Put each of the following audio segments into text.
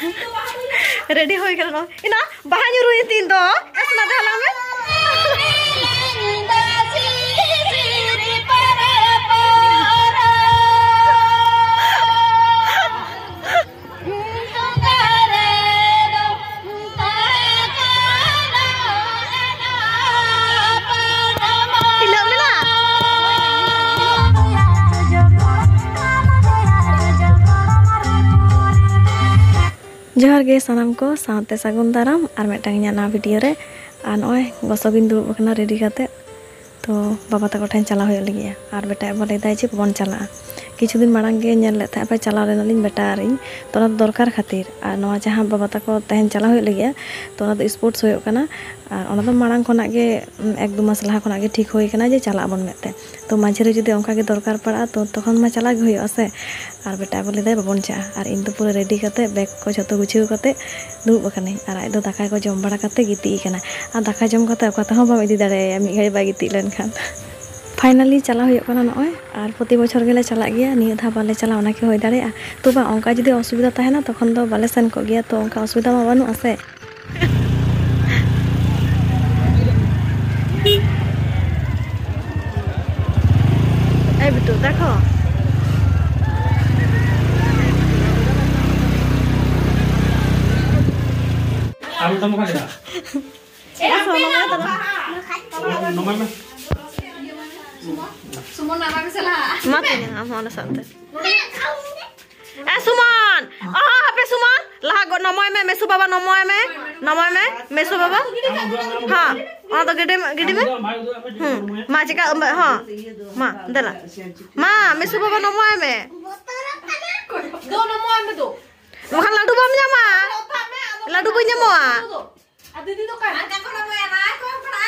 Ready हो गया no इना बाहा nyuruhin tin do esna ढाला में जोहार गे सानाम को साथे सागुन दाराम और मिटांग ना वीडियो रे और नॉय गसगिन दुड़ुब कना रेडी करते तो बाबा तक ठेन चला हो लगे और बेटा बोले दाई जे बन चला किछु दिन मांग गे नेल लेता पे चला रेनालिन बेटा और इन तो दरकार खातिर और नवा जहां बाबा तक तहन चला हो लगे तो स्पोर्ट्स हो कना और मांग खना गे एक दो मास लहा खना गे ठीक हो कना जे चला बन मेते तो माझे रे जदि ओंका गे दरकार पड़ा तो तखन मा चला गे होय से और बेटा बोले दाई बाबन चा और इन तो पूरा रेडी करते बैग को जतो गुछिव करते दुब कने और आज दो दाका को जम बड़ा करते गिती कना और दाका जम करते ओका हो बा इदी दाड़े मी घड़ी बा गिती लेन खान फाइनली चला हो कना नय और प्रति बछर गेले चला गया निया धा बाले चला ओना के होय दाड़े तो बा ओंका जदि असुविधा ताहेना तखन दो बाले सेन को गया तो ओंका असुविधा मा बानु आसे ए बिटू देखो आलू तम खा लेना ए नमल में सुमन नामा के सला मत हम वाला साथे ए सुमन पे सुमन लहा गो नमय में मेसु बाबा नमय में मेसु बाबा हां तो गिडी में मां चिका हां मां दला मां मेसु बाबा नमय में दो नमय में दो makan ladu bam nyama ladu punya mau दीदी तो का को नमय ना को पड़ा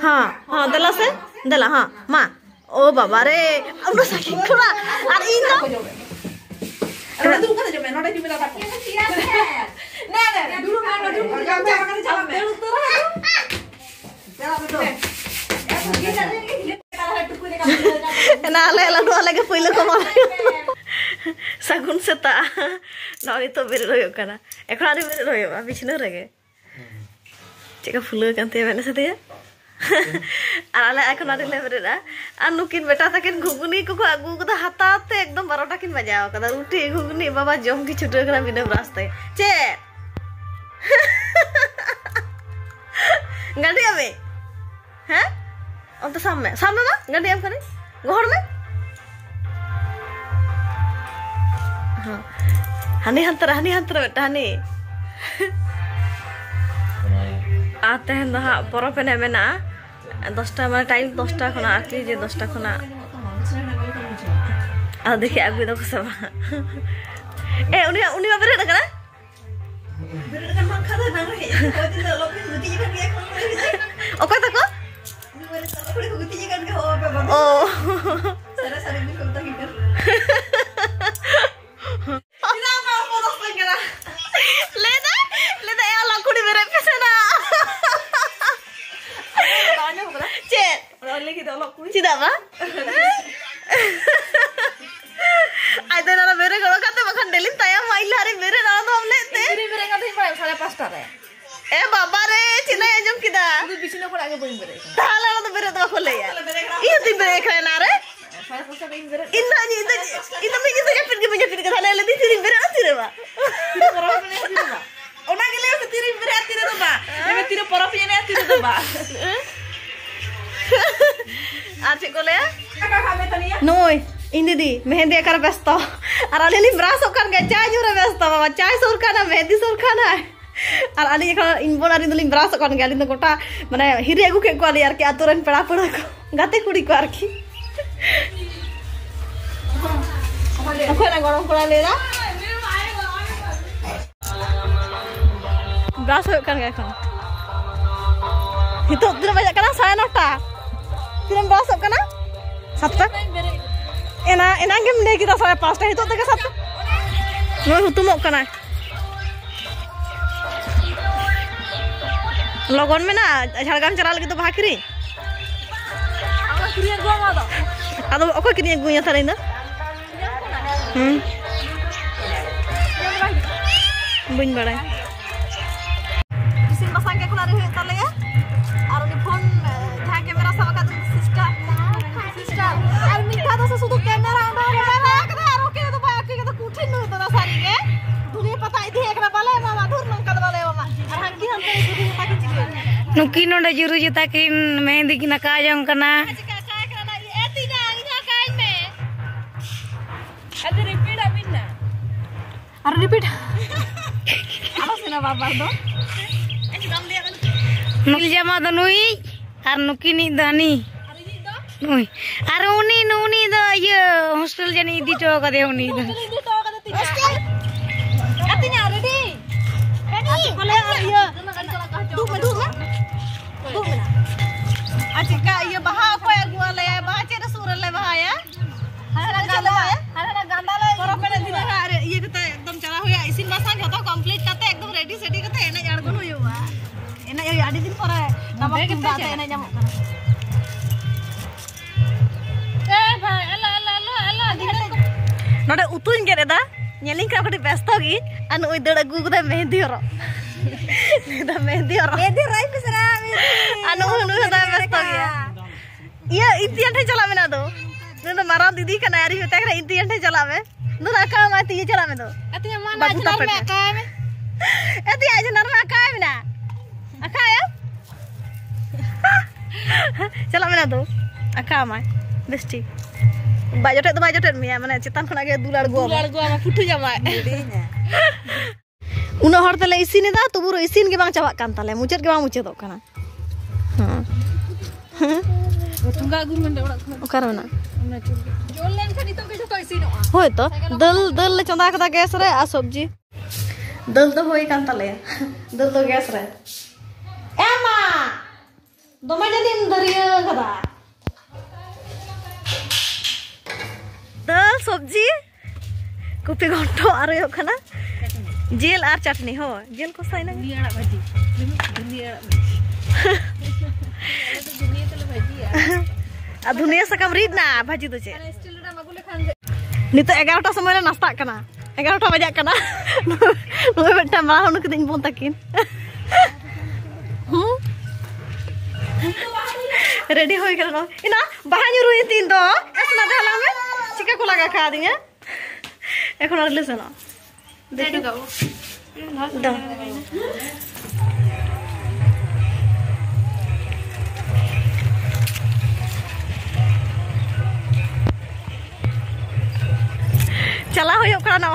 हाँ दला से दला हाँ मां ओ बाबा रे उन्हें sakit kena hari ini ada tuh kan aja menor di mila tak nah dulu mana dulu jangan makan jalan dulu nah ladu lagi puyuh kemana sagun seta nah itu beroyo karena ekor ada beroyo habis ini lagi cika puyuh kan tiap mana seta ya ala ekor ada level dah anukin beta takin guguni kuku agu kuda hatate ekdom barotakin bajau kada ruti guguni baba jom ki chutu kana bina raste ce gadi abe हैं और तो सामने ना गड्डी हम करें घर में हाँ हनी हंतर बेटा हनी आते हैं ना परो पे नहीं ना 10टा माने टाइम 10टा खना आके जे 10टा खना आ देखिए अभी तो सब ए उनी बाबरे ना करा बेरे का मां खाता ना रे कोई दिन लोग गुटी जी कर दिया ओका तको oh sare ni kontak gitu tidak mau foto segala leda ya laku di bere pesena tanya apa cet orang lagi dah laku tidak apa ada nara bere kalau kata makan delin tayang main hari bere nara tuh amle te bere kata ini pada 5:30 ya eh baba re cina yang jam kita itu bisnya kok lagi boin bere tahala tuh bere tuh khole ya iya tuh bere keren nare inna menjepit ke sana lebih tirim bere nanti deh pak ona gile tirim bere nanti deh pak lebih tirim porofnya nanti deh pak arcik kole ya noi ini di mehendi akar besto arali ini berasok kan gak cah jura besto bawa cah surkana mehendi surkana और आली एखन इनबोन आरी दलिन brass कोन गाली न गोटा माने हिरे आगु के कोली आर के आतुरन पड़ा पड़ा को गाते कुड़ी को आर की ओखना गरम पड़ा लेरा ब्रास हो kan एखन हितो दिन बजा कना 9:30 तिरम ब्रास हो कना 7टा एना गेम ने की 5:30 हितो तक 7 नो हुतुमो कना लगन में ना झाड़ग्राम चला लगे तो भाखरी अदो ओको किनी गुया थारे ना Bun barai. Isin basang ke kula rehe tale ya. Ar ni phone jha camera sama ka sister. Ar mitha to sudu camera anda bala kada ar oke to ba ke to kuthi nu to sari ke. Dunia pata idhi ekra bale mama dur nang kad bale mama. Ar hanki hante dunia paki chike. Nuki nonda juru jita kin mehendi kina kajang kana. Ar repeat. Apa sih nama babar do? Nukil jama do nui, ar nuki ni dani. Nui, ar uni do ye hostel jani di to kade uni do. Hostel. Katanya ready. Ready. Boleh ya. Du mana? Acika ye baha apa ya gua le baha cere surat le baha ya. Harana ganda le. Pora pene dina are ye kata ekdom chala hoya isin basang joto complete kate ekdom ready seti kate ena jargon hoyuwa. Ena ye adi din pore nama kimba te ena nyamuk kana. Bhai ala node utuin gere da nyeling ka kadi besto gi anu oi dada gu kuda mehndi oro. Mehndi rai bisra anu da besto gi ya. Iya intian the chala mena do. Nunda marang didi kana ari hota kana intian the chala me. Nunda ka ma ti chala me do. Atinya mana ajnar me ka me. Ati ajnar me ka me na. Aka ya? Chala mena do. Aka ma. Besti. Bajotet me mane chetan khona ge dular go ama putu jama dinya. Una hor tale isin da tuburo isin ge bang chabak kan tale mucet ge bang mucetok kana. Tungga gu mende orak khona. Okarona. Jol len khani to ge joto isinoa. Hoy to dal le chonda kada gas re a sabji. Dal to hoy kan tale. Dal to gas re. Emma. Doma jadin dariya kada. Dal sabji kopi gonto aro yo kana jel ar chutney ho jel ko sai na dunia arak bhaji a dunia sakam rid na bhaji do che nito 11 ta samay la nasta kana 11 ta bajak kana noi betta ma honu kedin bon takin ready hoy kana ina bahanyu ruin tin do esna dhala me chika ko laga kha dinga এখন আর lace না দেখো গাও দাও चला हो ना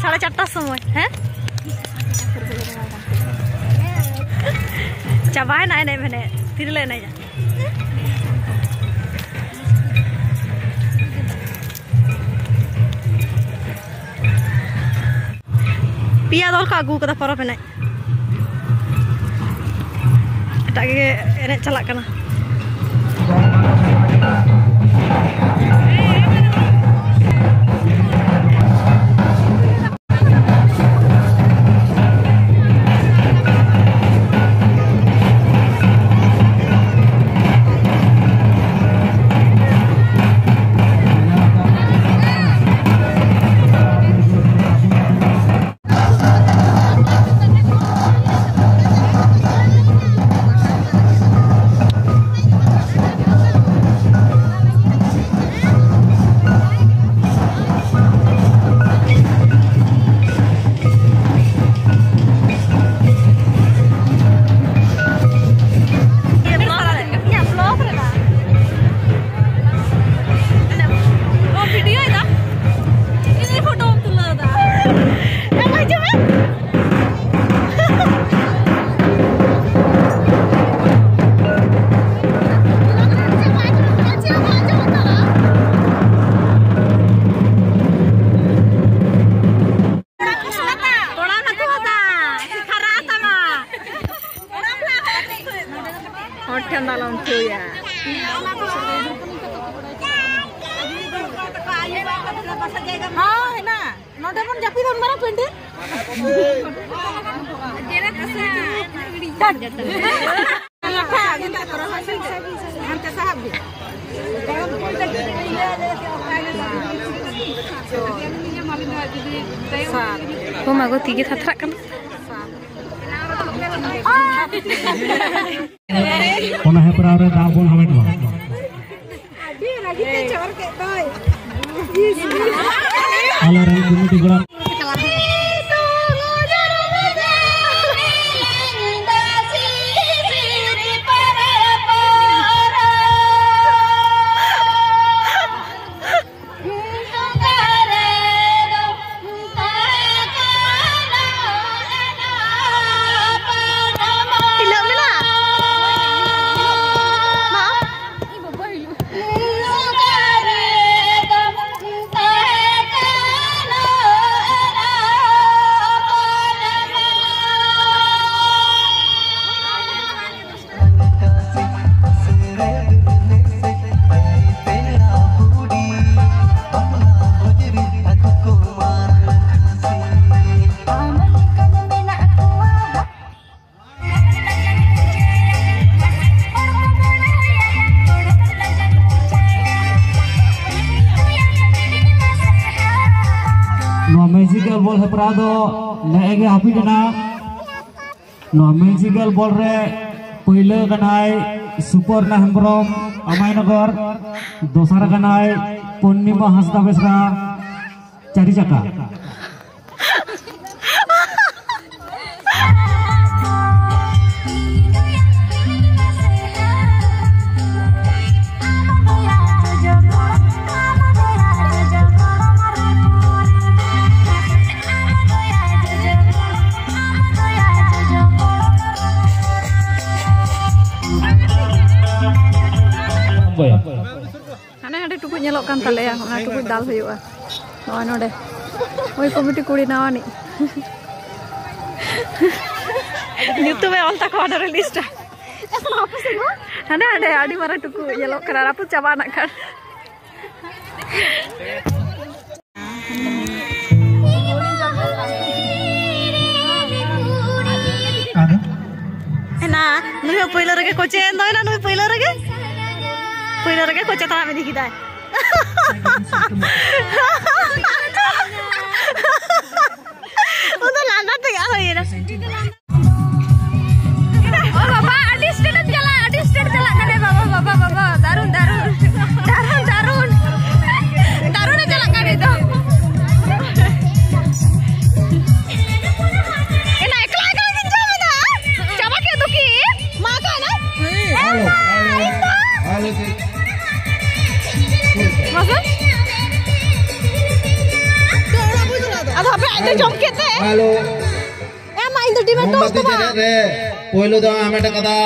4:30 समय हैं चाबाय ना नहीं मैंने फिर ले नहीं जा पिया दल का अगू कदा परब एने एटागे एने चला कना हाँ है ना नोटे पन जापी दोन मारा पेंडे जेरा कसा लखा गिंदा करो हम के साहब भी Kok mago tiga thatra kan? Ona heprau re dak bon hamet ba. Ala rai committee gora Magical ball heprau do naege happy dana no magical ball re poila kanai super na hembrom amai nagar dosar kanai Purnima Hasda Besra Cari Caka Hane tukuk nyelok kan tale ya, hana tukuk dal huyuga. Nawa node. Oi komiti kuri nawa ni. YouTube e all tak order list. Hane adi mara tukuk nyelok kan rapu coba anak kan. Enak, nuh poiler lagi koce endoi na nuh poiler lagi. Poiler lagi koce tanah meni kita. Untuk landat tu ya loh ini. Oh bapa, adi state jalan kan ya bapa, darun jalan kan itu. Enak, ekla kinjau mana? Coba ke tuki, makan ah? Halo. Masa? Ada apa yang jom kita? Halo. Emang itu di mana tu? Pohilo dah amat kata